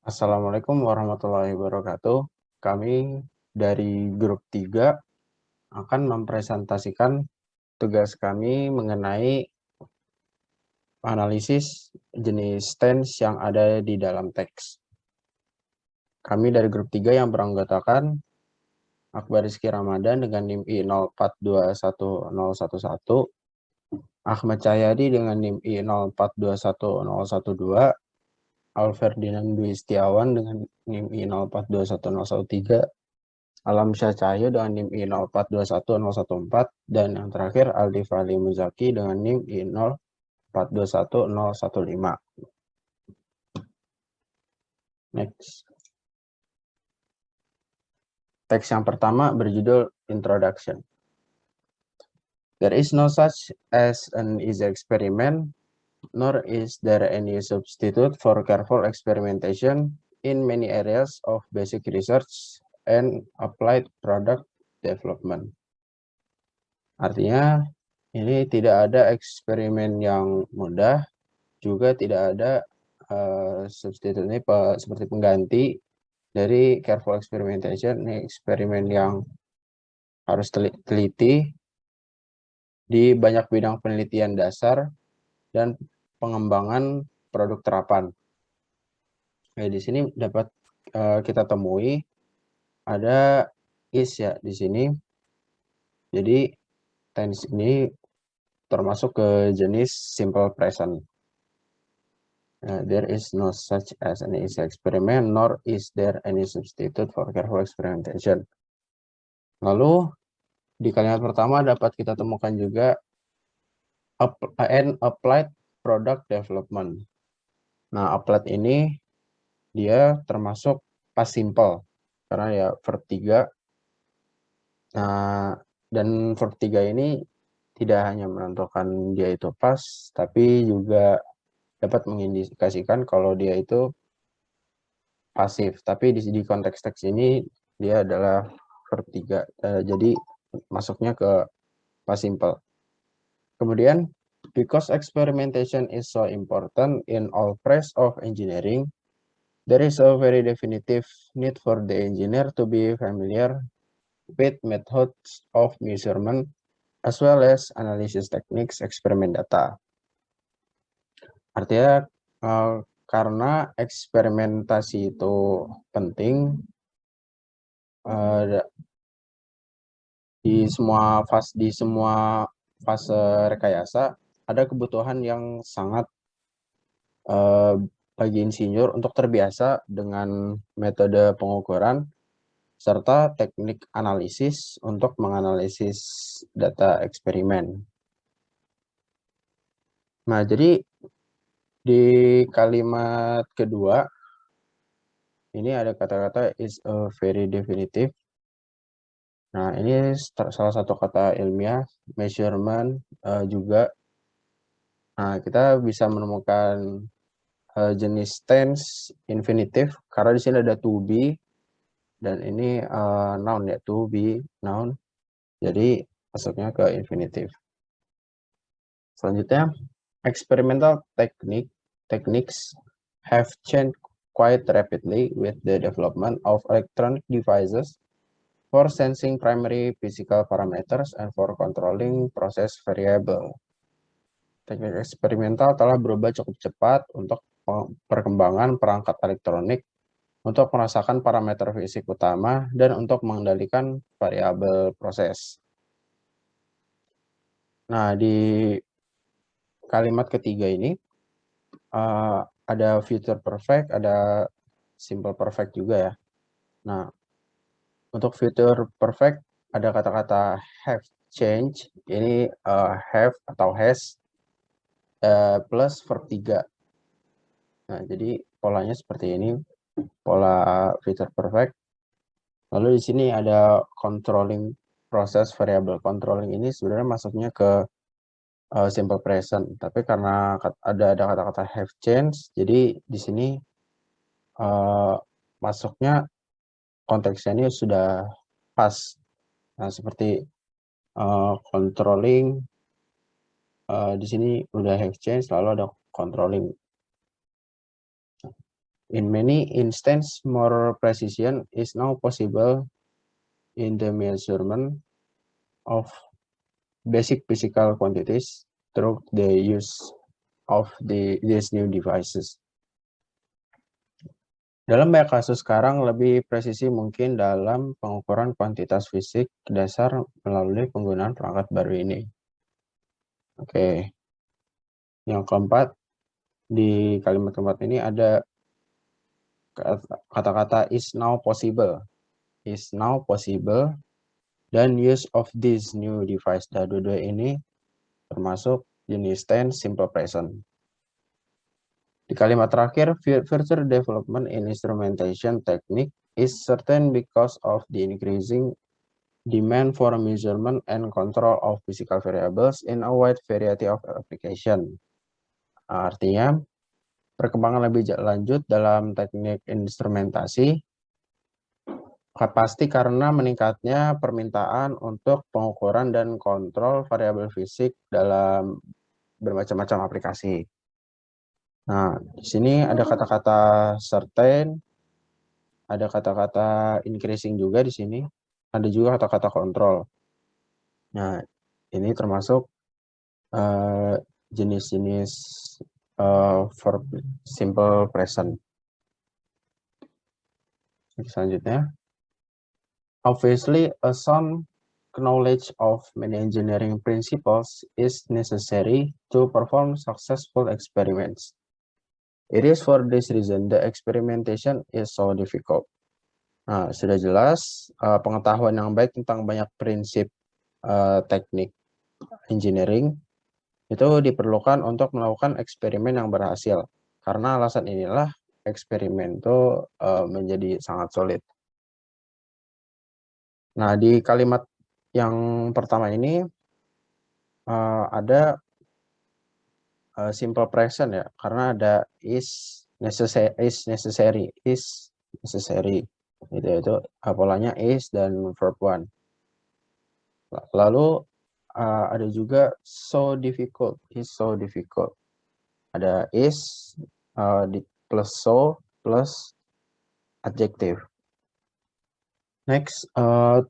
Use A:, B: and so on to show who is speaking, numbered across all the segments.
A: Assalamualaikum warahmatullahi wabarakatuh. Kami dari grup 3 akan mempresentasikan tugas kami mengenai analisis jenis tense yang ada di dalam teks. Kami dari grup 3 yang beranggotakan Akbar Rizky Ramadan dengan NIM I04211011, Ahmad Cahyadi dengan NIM I04211012, Alferdinand Dwi Setiawan dengan NIM I04211013, Alam Syah Cahyo dengan NIM I04211014, dan yang terakhir Aldi Fali Muzaki dengan NIM I04211015. Next. Teks yang pertama berjudul Introduction. There is no such as an easy experiment, nor is there any substitute for careful experimentation in many areas of basic research and applied product development. Artinya, ini tidak ada eksperimen yang mudah, juga tidak ada substitute ini seperti pengganti dari careful experimentation. Ini eksperimen yang harus teliti di banyak bidang penelitian dasar dan pengembangan produk terapan. Nah, di sini dapat kita temui ada is ya di sini. Jadi tense ini termasuk ke jenis simple present. There is no such as an easy experiment, nor is there any substitute for careful experimentation. Lalu di kalimat pertama dapat kita temukan juga and applied product development. Nah, applied ini dia termasuk past simple karena ya verb 3. Nah, dan verb 3 ini tidak hanya menentukan dia itu past, tapi juga dapat mengindikasikan kalau dia itu pasif. Tapi di konteks teks ini dia adalah verb 3. Jadi masuknya ke past simple. Kemudian, because experimentation is so important in all phase of engineering, there is a very definitive need for the engineer to be familiar with methods of measurement as well as analysis techniques experiment data. Artinya karena eksperimentasi itu penting di semua fase rekayasa, ada kebutuhan yang sangat bagi insinyur untuk terbiasa dengan metode pengukuran serta teknik analisis untuk menganalisis data eksperimen. Nah, jadi di kalimat kedua, ini ada kata-kata is a very definitive. Nah, ini salah satu kata ilmiah, measurement juga. Nah, kita bisa menemukan jenis tense infinitive karena di sini ada to be dan ini noun ya, to be noun. Jadi masuknya ke infinitive. Selanjutnya, experimental techniques have changed quite rapidly with the development of electronic devices for sensing primary physical parameters and for controlling process variable. Teknik eksperimental telah berubah cukup cepat untuk perkembangan perangkat elektronik untuk merasakan parameter fisik utama dan untuk mengendalikan variabel proses. Nah, di kalimat ketiga ini ada future perfect, ada simple perfect juga ya. Nah, untuk future perfect ada kata-kata have changed, ini have atau has plus verb 3. Nah, jadi polanya seperti ini, pola future perfect. Lalu di sini ada controlling proses variable. Controlling ini sebenarnya masuknya ke simple present, tapi karena ada kata-kata have changed, jadi di sini masuknya konteksnya ini sudah pas. Nah, seperti controlling di sini udah have changed, lalu ada controlling. In many instances, more precision is now possible in the measurement of basic physical quantities through the use of these new devices. Dalam banyak kasus sekarang, lebih presisi mungkin dalam pengukuran kuantitas fisik dasar melalui penggunaan perangkat baru ini. Oke. Yang keempat, di kalimat keempat ini ada kata-kata is now possible. Is now possible dan use of this new device. Dan dua-dua ini termasuk jenis tense simple present. Di kalimat terakhir, further development in instrumentation technique is certain because of the increasing demand for measurement and control of physical variables in a wide variety of application. Artinya, perkembangan lebih lanjut dalam teknik instrumentasi pasti karena meningkatnya permintaan untuk pengukuran dan kontrol variabel fisik dalam bermacam-macam aplikasi. Nah, di sini ada kata-kata certain, ada kata-kata increasing juga di sini, ada juga kata-kata kontrol. Nah, ini termasuk jenis-jenis verb simple present. Selanjutnya, obviously a sound knowledge of many engineering principles is necessary to perform successful experiments. It is for this reason the experimentation is so difficult. Nah, sudah jelas pengetahuan yang baik tentang banyak prinsip teknik engineering itu diperlukan untuk melakukan eksperimen yang berhasil. Karena alasan inilah eksperimen itu menjadi sangat sulit. Nah, di kalimat yang pertama ini ada simple present ya, karena ada is necessary, itu polanya is dan verb one. Lalu ada juga so difficult, is so difficult. Ada is plus so plus adjective. Next,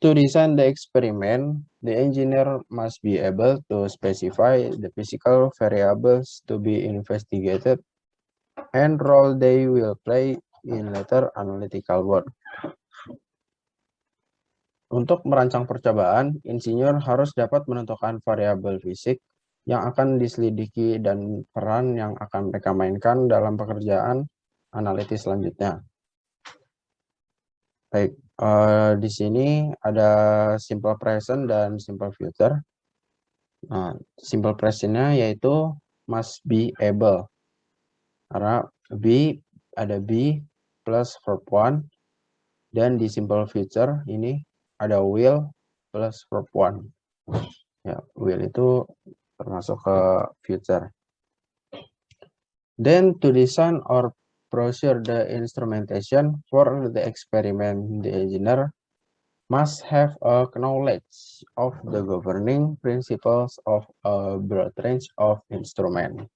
A: to design the experiment, the engineer must be able to specify the physical variables to be investigated and role they will play in later analytical work. Untuk merancang percobaan, insinyur harus dapat menentukan variabel fisik yang akan diselidiki dan peran yang akan mereka mainkan dalam pekerjaan analitis selanjutnya. Baik, di sini ada simple present dan simple future. Nah, simple present-nya yaitu must be able. Karena ada be plus verb one, dan di simple future ini ada will plus verb one. Ya, will itu termasuk ke future. Then to design or procure the instrumentation for the experiment, the engineer must have a knowledge of the governing principles of a broad range of instrument.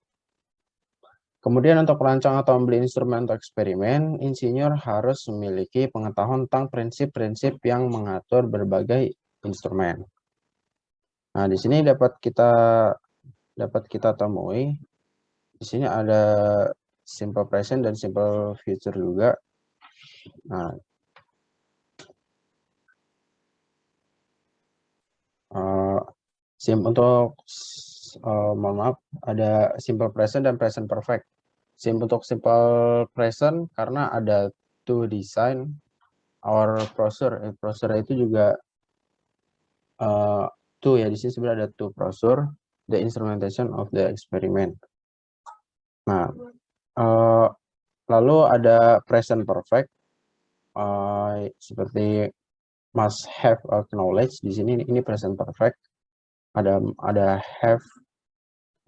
A: Kemudian untuk merancang atau membeli instrumen untuk eksperimen, insinyur harus memiliki pengetahuan tentang prinsip-prinsip yang mengatur berbagai instrumen. Nah, di sini dapat kita temui. Di sini ada simple present dan simple future juga. Nah, mohon maaf, ada simple present dan present perfect. Untuk simple present karena ada to design or procedure. Procedure itu juga to ya, di sini sebenarnya ada to procedure the instrumentation of the experiment. Nah, lalu ada present perfect seperti must have a knowledge. Di sini ini present perfect. Ada have.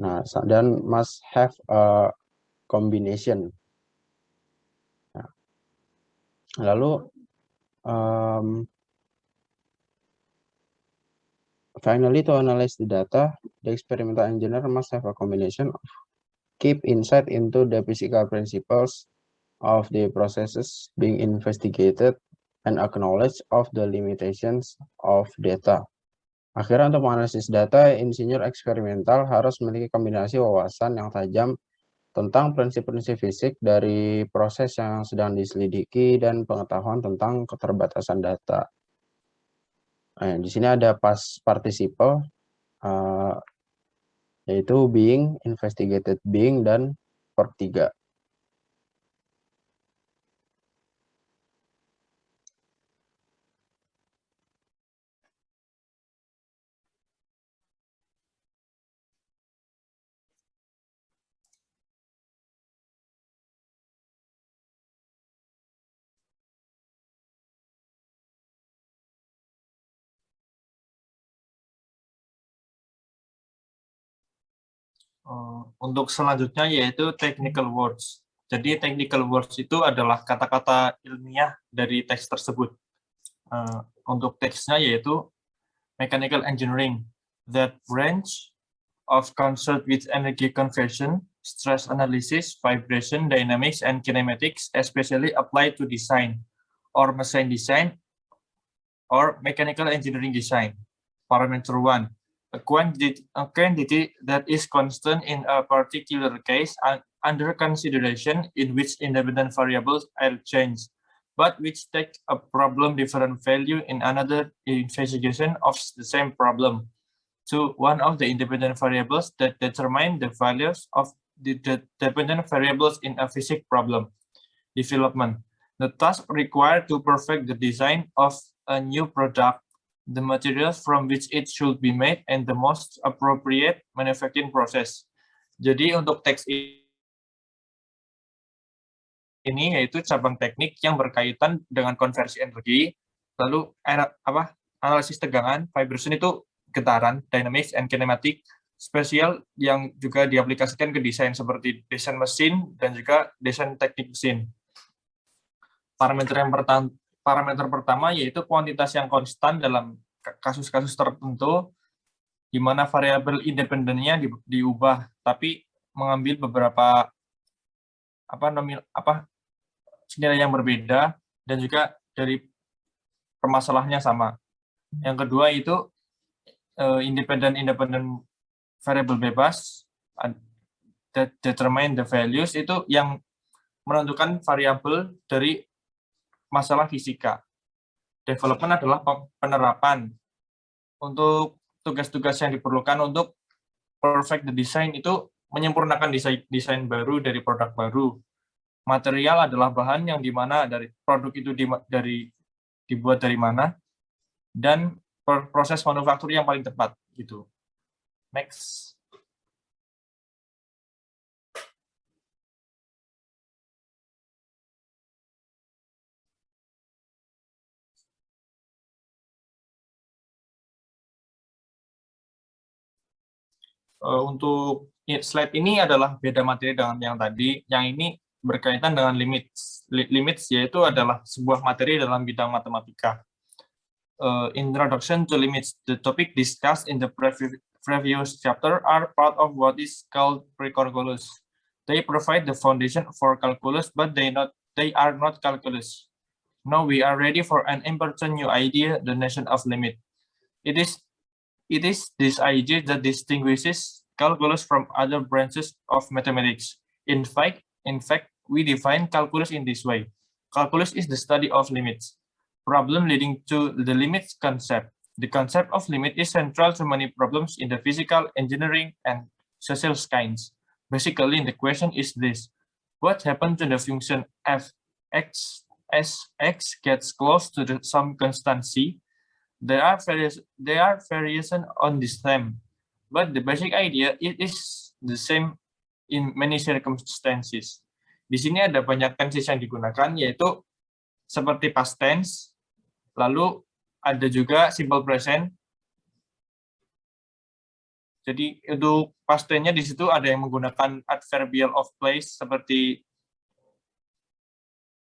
A: Nah, dan must have a combination. Nah, lalu finally, to analyze the data, the experimental engineer must have a combination of keep insight into the physical principles of the processes being investigated and acknowledge of the limitations of data. Akhirnya untuk menganalisis data, insinyur eksperimental harus memiliki kombinasi wawasan yang tajam tentang prinsip-prinsip fisik dari proses yang sedang diselidiki dan pengetahuan tentang keterbatasan data. Nah, di sini ada past participle, yaitu being, investigated being, dan verb 3.
B: Untuk selanjutnya yaitu technical words. Jadi technical words itu adalah kata-kata ilmiah dari teks tersebut. Untuk teksnya yaitu mechanical engineering, that branch of concern with energy conversion, stress analysis, vibration, dynamics, and kinematics, especially applied to design or machine design or mechanical engineering design. Parameter 1. A quantity that is constant in a particular case under consideration in which independent variables are changed, but which take a problem different value in another investigation of the same problem. 2. One of the independent variables that determine the values of the dependent variables in a physics problem. Development. The task required to perfect the design of a new product, the materials from which it should be made, and the most appropriate manufacturing process. Jadi untuk teks ini yaitu cabang teknik yang berkaitan dengan konversi energi, lalu analisis tegangan, vibration itu getaran, dynamics and kinematic, spesial yang juga diaplikasikan ke desain seperti desain mesin dan juga desain teknik mesin. Parameter pertama yaitu kuantitas yang konstan dalam kasus-kasus tertentu di mana variabel independennya diubah, tapi mengambil beberapa nilai yang berbeda dan juga dari permasalahannya sama. Yang kedua itu independent variable bebas, that determine the values, itu yang menentukan variabel dari masalah fisika. Development adalah penerapan. Untuk tugas-tugas yang diperlukan untuk perfect the design itu menyempurnakan desain baru dari produk baru. Material adalah bahan yang dimana dari produk itu dibuat dari mana, dan proses manufaktur yang paling tepat gitu. Next. Untuk slide ini adalah beda materi dengan yang tadi. Yang ini berkaitan dengan limits. Limits yaitu adalah sebuah materi dalam bidang matematika. Introduction to limits. The topic discussed in the previous chapter are part of what is called pre-calculus. They provide the foundation for calculus, but they are not calculus. Now we are ready for an important new idea, the notion of limit. It is this idea that distinguishes calculus from other branches of mathematics. In fact, we define calculus in this way. Calculus is the study of limits, problem leading to the limits concept. The concept of limit is central to many problems in the physical, engineering, and social science. Basically, the question is this: what happens to the function f x as x gets close to some constancy? There are variations on this theme, but the basic idea is the same in many circumstances. Di sini ada banyak tenses yang digunakan, yaitu seperti past tense, lalu ada juga simple present. Jadi untuk past tense-nya di situ ada yang menggunakan adverbial of place seperti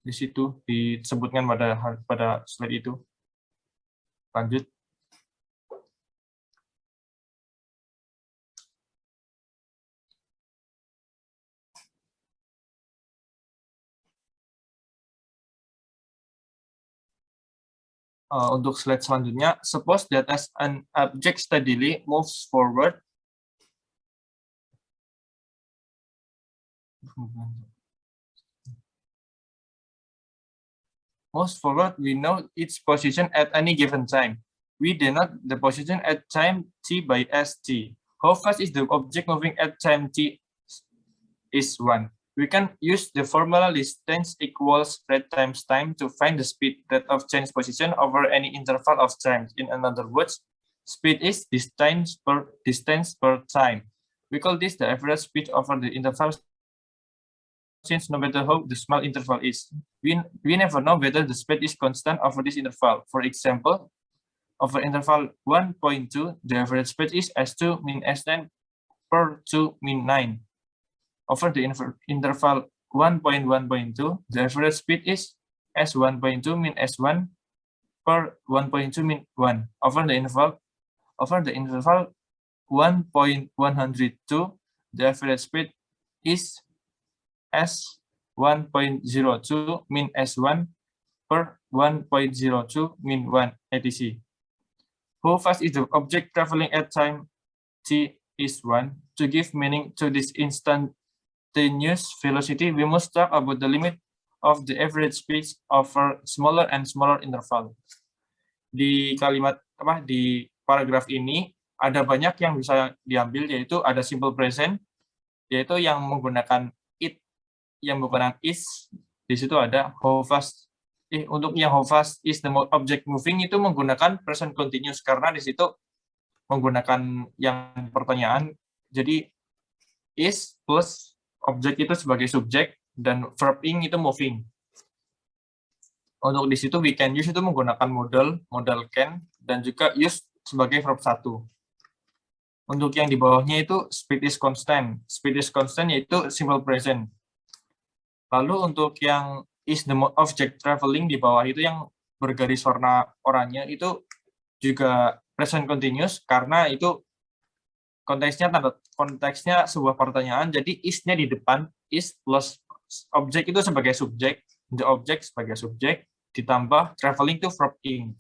B: di situ disebutkan pada slide itu. Lanjut. Untuk slide selanjutnya, suppose that as an object steadily moves forward, we know its position at any given time. We denote the position at time t by st. How fast is the object moving at time t is 1. We can use the formula distance equals rate times time to find the speed rate of change position over any interval of time. In other words, speed is distance per time. We call this the average speed over the interval, since no matter how the small interval is, we never know whether the speed is constant over this interval. For example, over interval 1.2, the average speed is s2 min s9 per 2 min 9. Over the interval 1.1.2, the average speed is s1.2 min s1 per 1.2 min 1. Over the interval 1.102, the average speed is s1.02 min s1 per 1.02 min 1 etc. How fast is the object traveling at time t is 1? To give meaning to this instantaneous velocity, we must talk about the limit of the average speed over smaller and smaller interval. Di paragraf ini ada banyak yang bisa diambil, yaitu ada simple present, yaitu yang menggunakan it, yang menggunakan is. Di situ ada how fast. Untuk yang how fast is the object moving itu menggunakan present continuous, karena di situ menggunakan yang pertanyaan. Jadi is plus object itu sebagai subjek dan verb ing itu moving. Untuk di situ we can use itu menggunakan modal can, dan juga use sebagai verb 1. Untuk yang di bawahnya itu speed is constant. Speed is constant yaitu simple present. Lalu untuk yang is the object traveling di bawah itu yang bergaris warna oranye itu juga present continuous, karena itu konteksnya sebuah pertanyaan, jadi is-nya di depan, is plus object itu sebagai subjek, the object sebagai subjek, ditambah traveling to verb ing.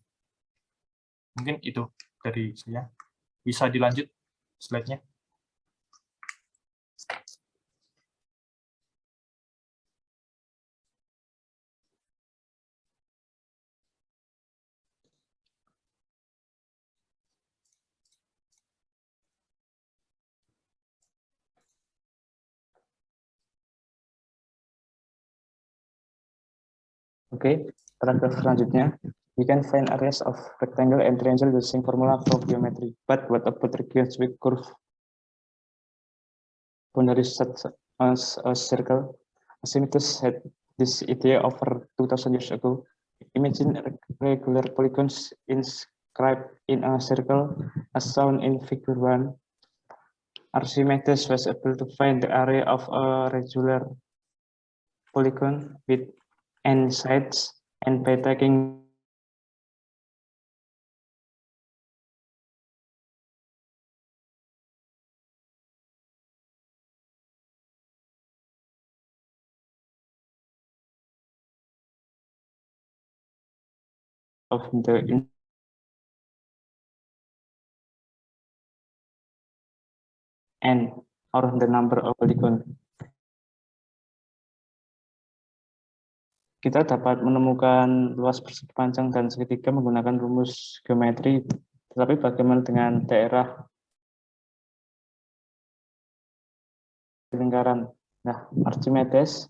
B: Mungkin itu dari saya. Bisa dilanjut slide-nya.
C: Oke, paragraf selanjutnya. We can find areas of rectangle and triangle using formula for geometry. But what about regions with curve boundaries such as a circle? Archimedes had this idea over 2,000 years ago. Imagine regular polygons inscribed in a circle as shown in figure 1. Archimedes was able to find the area of a regular polygon with n sides, and by taking of the n or the number of polygon. Kita dapat menemukan luas persegi panjang dan segitiga menggunakan rumus geometri. Tetapi bagaimana dengan daerah lingkaran? Nah, Archimedes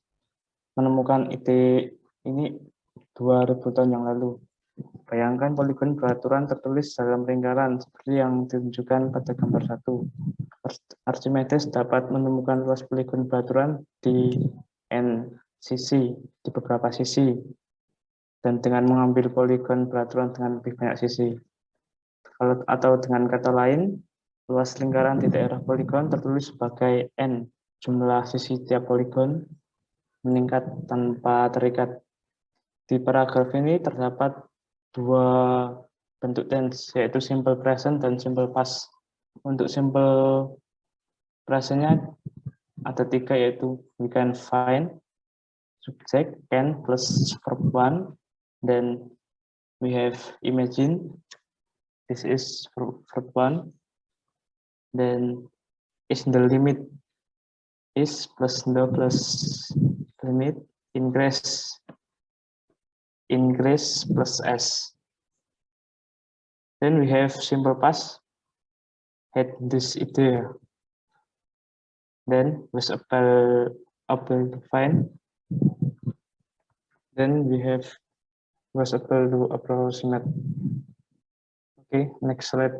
C: menemukan ide ini 2000 tahun yang lalu. Bayangkan poligon beraturan tertulis dalam lingkaran seperti yang ditunjukkan pada gambar 1. Archimedes dapat menemukan luas poligon beraturan di n sisi, di beberapa sisi, dan dengan mengambil poligon beraturan dengan lebih banyak sisi. Atau dengan kata lain, luas lingkaran di daerah poligon tertulis sebagai n jumlah sisi tiap poligon meningkat tanpa terikat. Di paragraf ini terdapat dua bentuk tense, yaitu simple present dan simple past. Untuk simple present-nya ada 3, yaitu we can find, subject, can plus verb 1, dan we have imagine. This is verb 1. Then is the limit is plus the plus limit ingress plus s. Then we have simple past had this idea. Then was able to find. Then we have was able to approximate. Okay, next slide.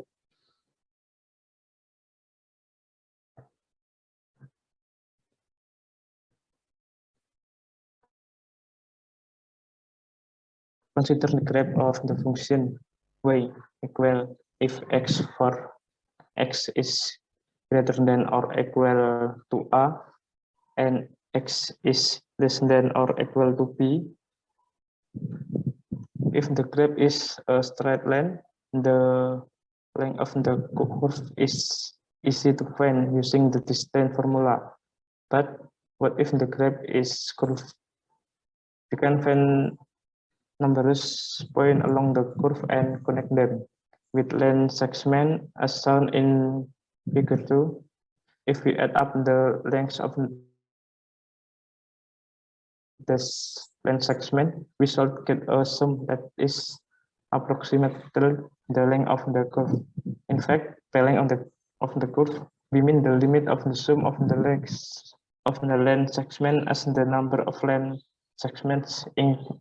C: Consider the graph of the function y equal if x for x is greater than or equal to a and x is less than or equal to b. If the graph is a straight line, the length of the curve is easy to find using the distance formula. But what if the graph is curved? You can find numerous points along the curve and connect them with length segment as shown in figure 2. If we add up the lengths of this length segment, we should get a sum that is approximately the length of the curve. In fact, the length of the curve, we mean the limit of the sum of the lengths of the length segment as the number of length segments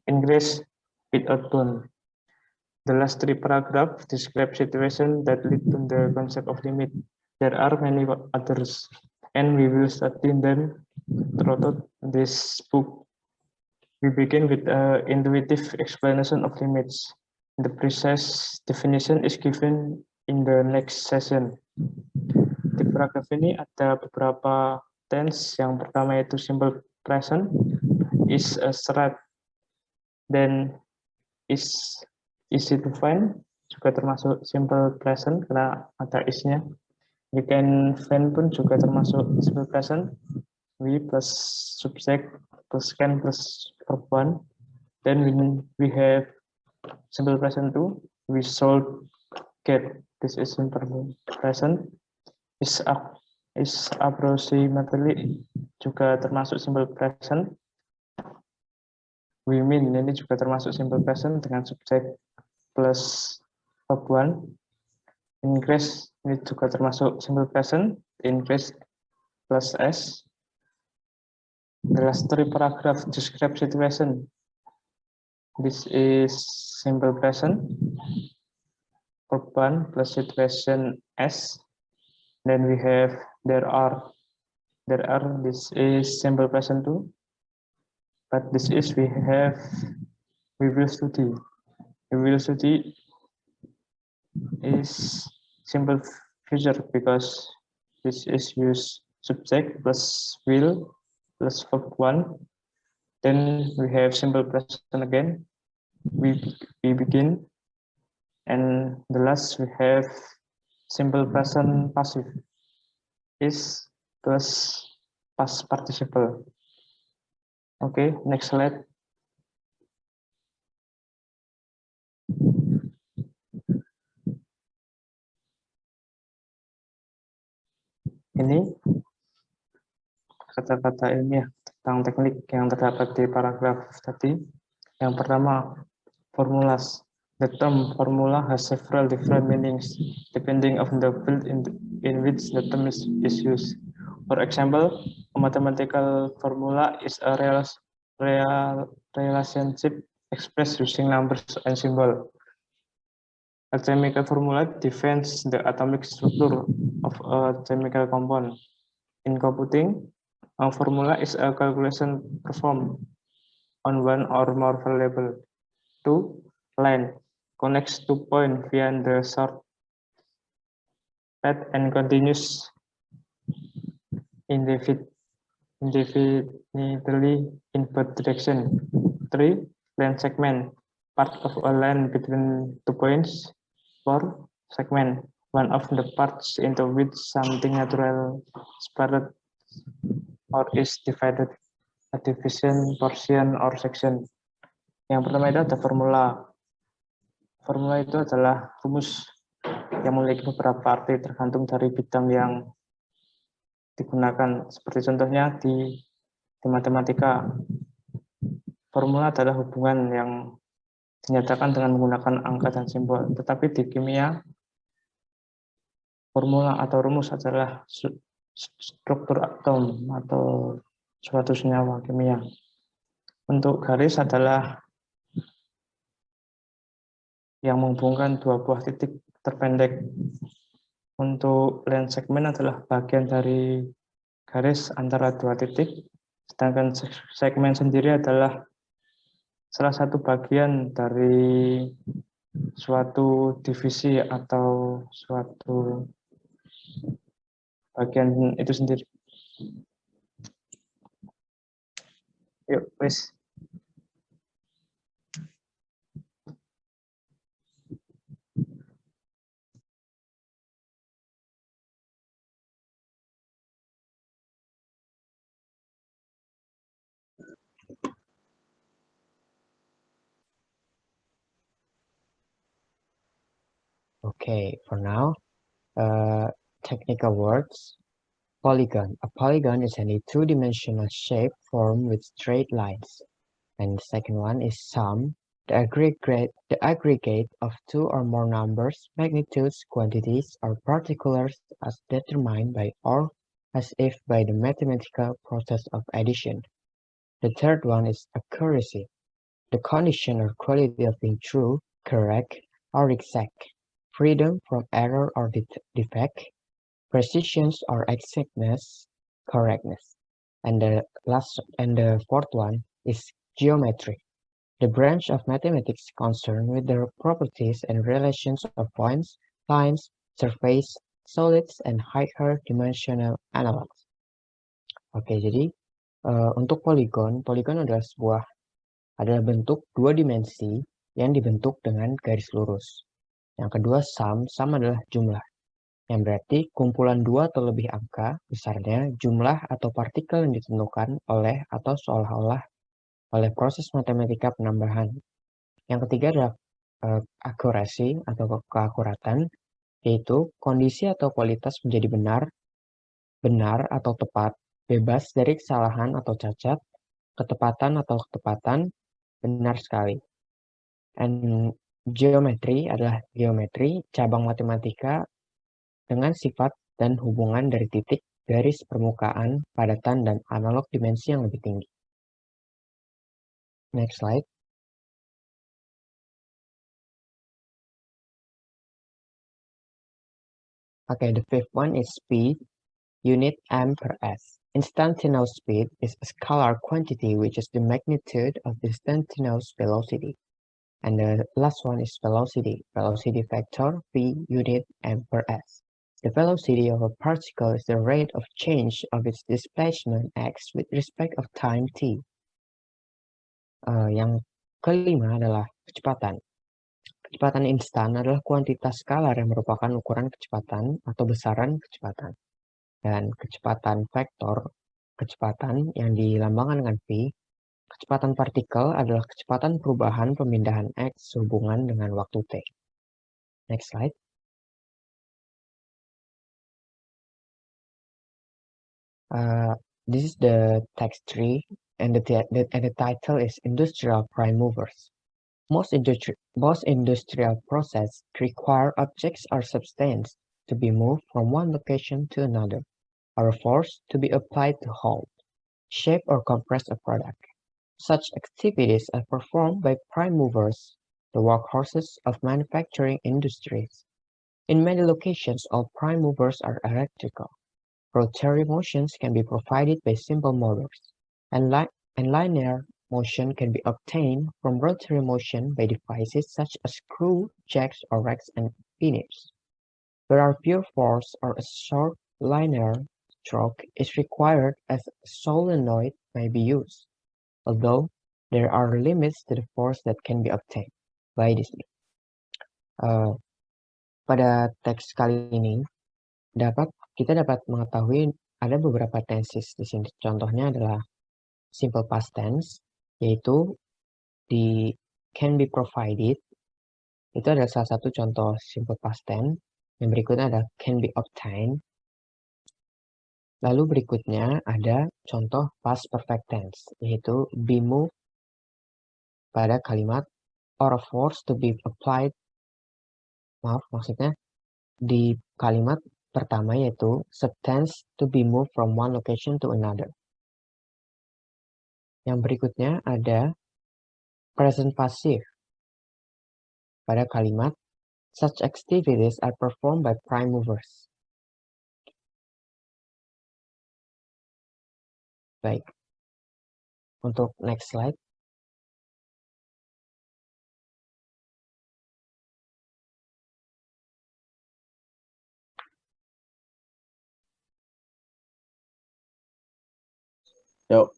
C: increase without bound. The last 3 paragraphs describe situations that lead to the concept of limit. There are many others, and we will study them throughout this book. We begin with an intuitive explanation of limits. The precise definition is given in the next session. Di paragraf ini ada beberapa tense. Yang pertama yaitu simple present, is a threat, then is easy to find, juga termasuk simple present karena ada is-nya. We can find pun juga termasuk simple present. We plus subject plus can plus verb 1. Then we have simple present 2. We should get. This is simple present. Is approximately juga termasuk simple present. We mean ini juga termasuk simple present dengan subject plus verb 1. Increase ini juga termasuk simple present. Increase plus s. The last 3 paragraph describe situation. This is simple present. Verb 1 plus situation s. Then we have there are. This is simple present too. But this is we will study. We will study is simple future because this is use subject plus will plus verb 1. Then we have simple present again. We begin, and the last we have simple present passive is plus past participle. Okay, next slide. Ini kata-kata ilmiah tentang teknik yang terdapat di paragraf tadi. Yang pertama, formulas. The term formula has several different meanings depending on the field in which the term is used. For example, a mathematical formula is a relationship expressed using numbers and symbols. A chemical formula defines the atomic structure of a chemical compound. In computing, a formula is a calculation performed on one or more variables. 2. Line connects 2 points via the short path and continues indefinitely in both directions. 3. Line segment, part of a line between 2 points. 4. Segment, one of the parts into which something natural separated or is divided, a division, portion, or section. Yang pertama itu ada formula. Formula itu adalah rumus yang memiliki beberapa arti tergantung dari bidang yang digunakan. Seperti contohnya di matematika, formula adalah hubungan yang dinyatakan dengan menggunakan angka dan simbol. Tetapi di kimia, formula atau rumus adalah struktur atom atau suatu senyawa kimia. Untuk garis adalah yang menghubungkan dua buah titik terpendek. Untuk line segmen adalah bagian dari garis antara dua titik, sedangkan segmen sendiri adalah salah satu bagian dari suatu divisi atau suatu bagian itu sendiri. Yuk, wes.
D: Okay, for now, technical words. Polygon. A polygon is any two-dimensional shape formed with straight lines. And the second one is sum. The aggregate of two or more numbers, magnitudes, quantities, or particulars as determined by or as if by the mathematical process of addition. The third one is accuracy. The condition or quality of being true, correct, or exact. Freedom from error or defect, precision or exactness, correctness. And the fourth one is geometry, the branch of mathematics concerned with the properties and relations of points, lines, surface, solids, and higher dimensional analogs. Oke, jadi untuk poligon adalah bentuk dua dimensi yang dibentuk dengan garis lurus. Yang kedua, sum adalah jumlah, yang berarti kumpulan dua atau lebih angka, besarnya jumlah atau partikel yang ditentukan oleh atau seolah-olah oleh proses matematika penambahan. Yang ketiga adalah akurasi atau keakuratan, yaitu kondisi atau kualitas menjadi benar atau tepat, bebas dari kesalahan atau cacat, ketepatan atau ketepatan, benar sekali. And geometri adalah geometri, cabang matematika dengan sifat dan hubungan dari titik, garis, permukaan, padatan, dan analog dimensi yang lebih tinggi. Next slide. Okay, the fifth one is speed, unit m per s. Instantaneous speed is a scalar quantity which is the magnitude of the instantaneous velocity. And the last one is velocity factor v unit m per s. The velocity of a particle is the rate of change of its displacement x with respect of time t. Yang kelima adalah kecepatan. Kecepatan instan adalah kuantitas skalar yang merupakan ukuran kecepatan atau besaran kecepatan. Dan kecepatan vektor, kecepatan yang dilambangkan dengan v, kecepatan partikel adalah kecepatan perubahan pemindahan x sehubungan dengan waktu t. Next slide. This is the text tree, and the title is Industrial Prime Movers. Most industrial processes require objects or substances to be moved from one location to another, or a force to be applied to hold, shape, or compress a product. Such activities are performed by prime movers, the workhorses of manufacturing industries. In many locations, all prime movers are electrical. Rotary motions can be provided by simple motors, and linear motion can be obtained from rotary motion by devices such as screw, jacks, or racks and pinions. There are pure force or a short linear stroke is required as a solenoid may be used, although there are limits to the force that can be obtained by this means. Pada teks kali ini kita dapat mengetahui ada beberapa tenses di sini. Contohnya adalah simple past tense, yaitu can be provided, Itu adalah salah satu contoh simple past tense. Yang berikutnya ada can be obtained. Lalu berikutnya ada contoh past perfect tense, yaitu be moved pada kalimat or a force to be applied. Maksudnya di kalimat pertama yaitu substance to be moved from one location to another. Yang berikutnya ada present passive pada kalimat such activities are performed by prime movers. Baik. Untuk next slide.
A: Yuk.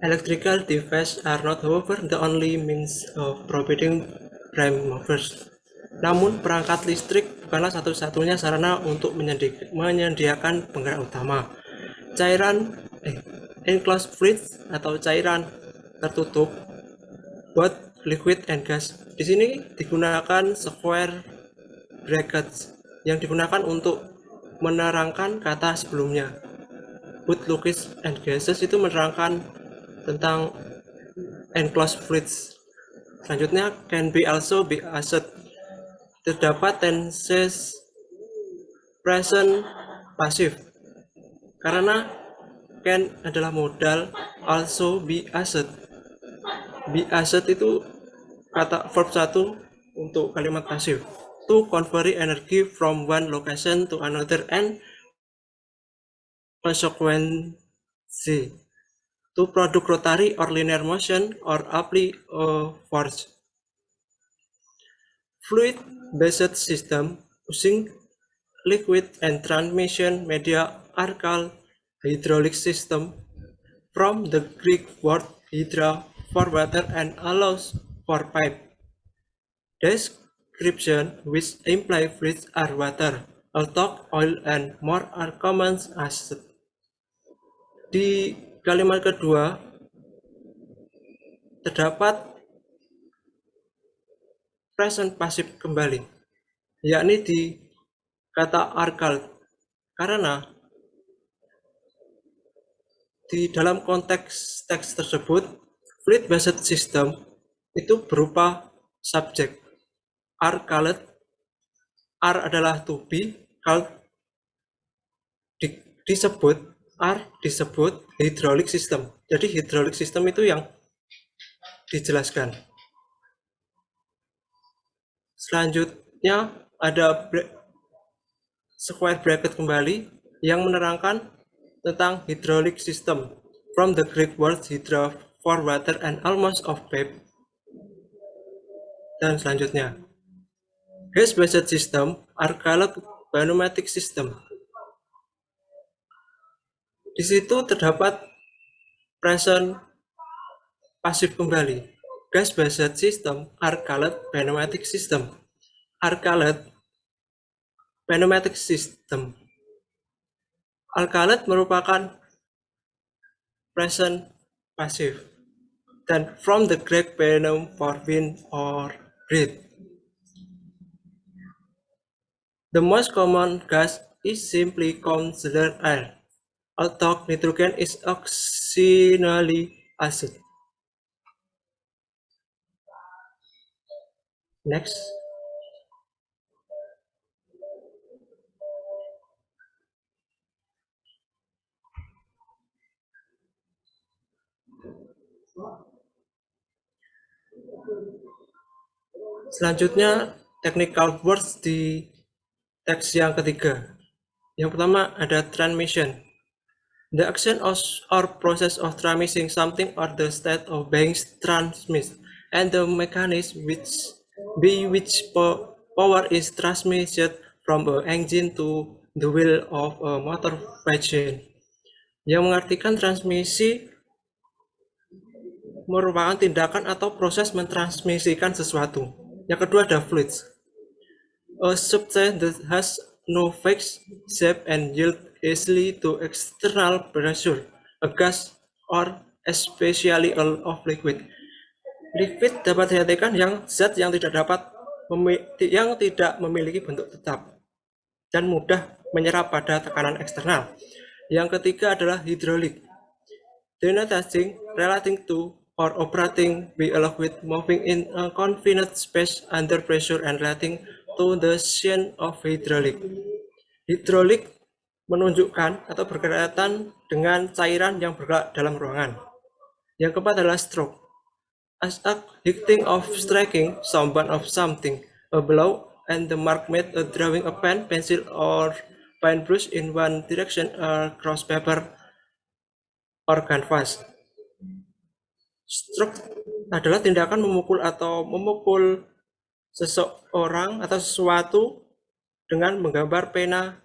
E: Electrical devices are not, however, the only means of providing prime movers. Namun, perangkat listrik bukanlah satu-satunya sarana untuk menyediakan penggerak utama. Cairan enclosed fluids atau cairan tertutup, both liquid and gas. Di sini digunakan square brackets yang digunakan untuk menerangkan kata sebelumnya. Both liquids and gases itu menerangkan tentang enclosed fluids. Selanjutnya can be also be asked. Terdapat tenses present passive karena can adalah modal, also be asked. Be asked itu kata verb 1 untuk kalimat pasif. To convert energy from one location to another and consequently to produce rotary or linear motion or apply a force. Fluid-based system using liquid and transmission media are called hydraulic system, from the Greek word hydra for water and allows for pipe. Description which imply fluids are water, although oil and more are common as. Di kalimat kedua terdapat present passive kembali, yakni di kata arcal, karena di dalam konteks teks tersebut fluid based system itu berupa subjek. Are called, are adalah to be, called disebut, are disebut hydraulic system. Jadi hydraulic system itu yang dijelaskan. Selanjutnya ada square bracket kembali yang menerangkan tentang hydraulic system, from the Greek word hydra for water and almost of pipe. Dan selanjutnya gas based system are called pneumatic system. Di situ terdapat present pasif kembali. Gas based system are called pneumatic system. Are called pneumatic system. Are called merupakan present passive. Dan from the Greek pneum for wind or breath. The most common gas is simply considered air, although nitrogen is occasionally acid. Next. Selanjutnya technical words di teks yang ketiga. Yang pertama ada transmission. The action or process of transmitting something or the state of being transmitted, and the mechanism by which power is transmitted from an engine to the wheel of a motor vehicle. Yang mengartikan transmisi merupakan tindakan atau proses mentransmisikan sesuatu. Yang kedua ada fluids. A substance that has no fixed shape and yield easily to external pressure. A gas or especially of liquid. Liquid dapat diartikan zat yang tidak memiliki bentuk tetap dan mudah menyerap pada tekanan eksternal. Yang ketiga adalah hidrolik. Denoting relating to or operating by a liquid moving in a confined space under pressure and relating to the sign of hydraulic. Hidrolik menunjukkan atau berkaitan dengan cairan yang bergerak dalam ruangan. Yang keempat adalah stroke. As a hitting of striking someone of something, a blow, and the mark made a drawing a pen, pencil, or paintbrush in one direction across paper or canvas. Stroke adalah tindakan memukul seseorang atau sesuatu dengan menggambar pena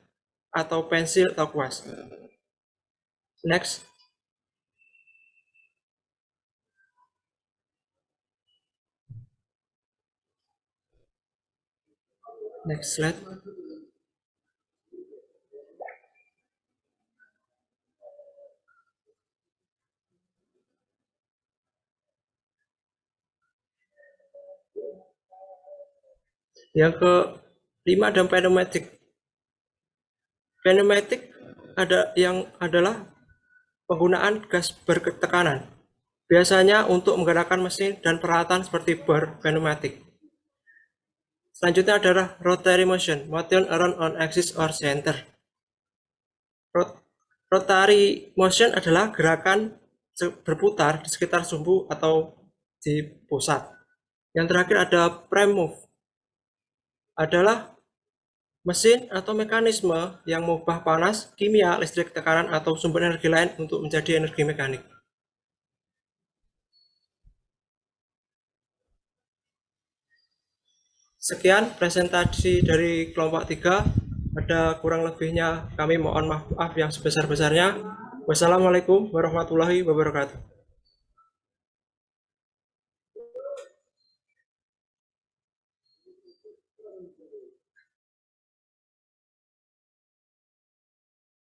E: atau pensil atau kuas. Next. Next slide. Yang kelima ada pneumatic. Pneumatic adalah penggunaan gas bertekanan, biasanya untuk menggerakkan mesin dan peralatan seperti bar pneumatik. Selanjutnya adalah rotary motion around on axis or center. Rotary motion adalah gerakan berputar di sekitar sumbu atau di pusat. Yang terakhir ada prime move, adalah mesin atau mekanisme yang mengubah panas, kimia, listrik, tekanan, atau sumber energi lain untuk menjadi energi mekanik. Sekian presentasi dari kelompok 3. Ada kurang lebihnya kami mohon maaf yang sebesar-besarnya. Wassalamualaikum warahmatullahi wabarakatuh.